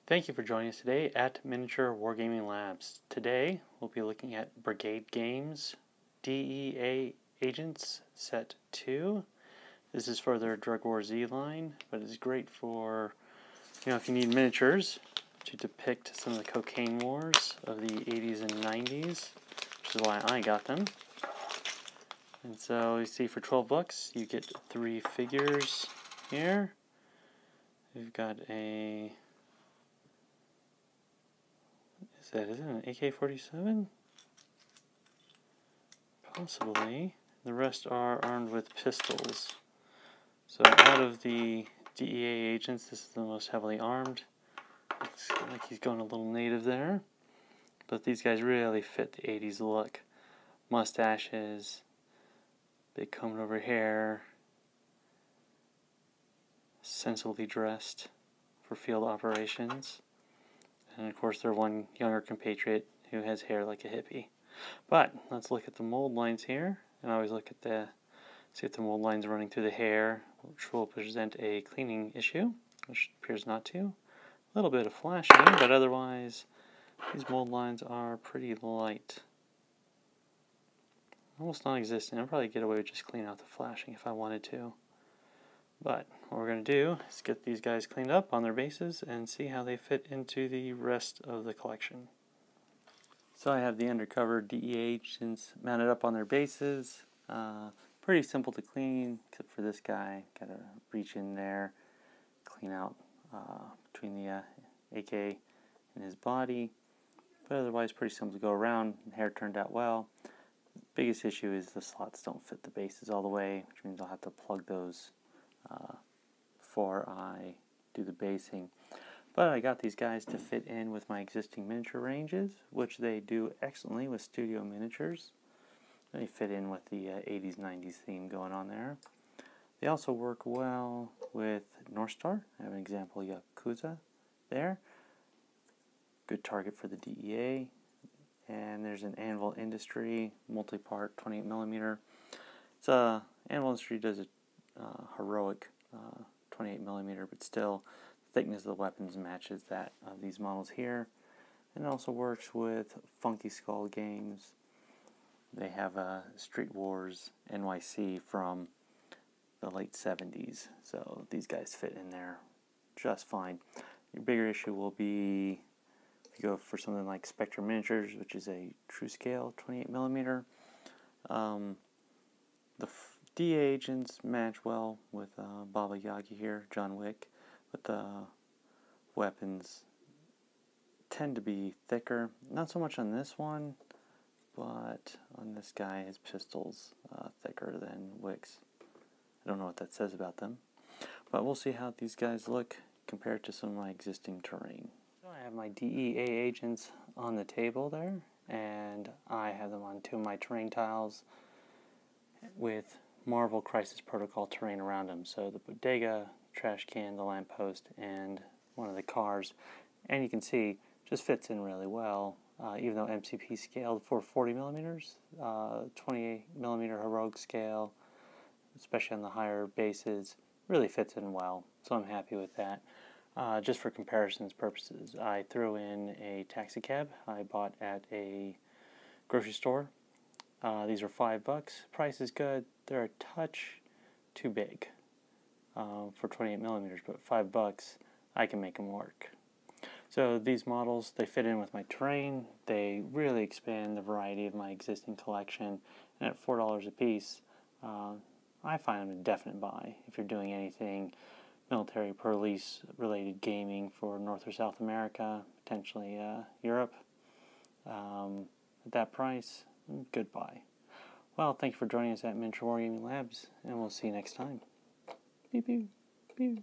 Thank you for joining us today at Miniature Wargaming Labs. Today we'll be looking at Brigade Games DEA Agents Set 2. This is for their Drug War Z line, but it's great for, if you need miniatures to depict some of the cocaine wars of the 80s and 90s, which is why I got them. And so you see for 12 bucks you get 3 figures here. We've got a... Is it an AK-47? Possibly. The rest are armed with pistols. So out of the DEA agents, this is the most heavily armed. Looks like he's going a little native there. But these guys really fit the 80s look. Mustaches, big combed over hair, sensibly dressed for field operations. And of course their one younger compatriot who has hair like a hippie. But let's look at the mold lines here. And I always look at see if the mold lines running through the hair, which will present a cleaning issue, which appears not to. A little bit of flashing, but otherwise these mold lines are pretty light. Almost non-existent. I'll probably get away with just cleaning out the flashing if I wanted to. But what we're going to do is get these guys cleaned up on their bases and see how they fit into the rest of the collection. So I have the undercover DEA agents mounted up on their bases. Pretty simple to clean, except for this guy. Got to reach in there, clean out between the AK and his body. But otherwise pretty simple to go around. The hair turned out well. Biggest issue is the slots don't fit the bases all the way, which means I'll have to plug those before I do the basing. But I got these guys to fit in with my existing miniature ranges, which they do excellently with studio miniatures. They fit in with the 80s, 90s theme going on there. They also work well with North Star. I have an example Yakuza there. Good target for the DEA. And there's an Anvil Industry multi-part 28mm. Anvil Industry does a heroic 28mm, but still the thickness of the weapons matches that of these models here. And it also works with Funky Skull Games. They have a Street Wars NYC from the late 70s, so these guys fit in there just fine. Your bigger issue will be if you go for something like Spectre Miniatures, which is a true scale 28mm. The DEA agents match well with Baba Yaga here, John Wick, but the weapons tend to be thicker. Not so much on this one, but on this guy, his pistol's thicker than Wick's. I don't know what that says about them, but we'll see how these guys look compared to some of my existing terrain. So I have my DEA agents on the table there, and I have them on 2 of my terrain tiles with Marvel Crisis Protocol terrain around them. So the bodega, trash can, the lamppost, and one of the cars. And you can see just fits in really well, even though MCP scaled for 40mm, 28mm heroic scale, especially on the higher bases, really fits in well. So I'm happy with that. Just for comparisons purposes, I threw in a taxi cab I bought at a grocery store. These are $5. Price is good. They're a touch too big for 28mm, but $5 I can make them work. So these models, they fit in with my terrain. They really expand the variety of my existing collection, and at $4 a piece, I find them a definite buy if you're doing anything military police related gaming for North or South America, potentially Europe. At that price, good buy. Well, thank you for joining us at Miniature Wargaming Labs, and we'll see you next time. Pew, pew, pew.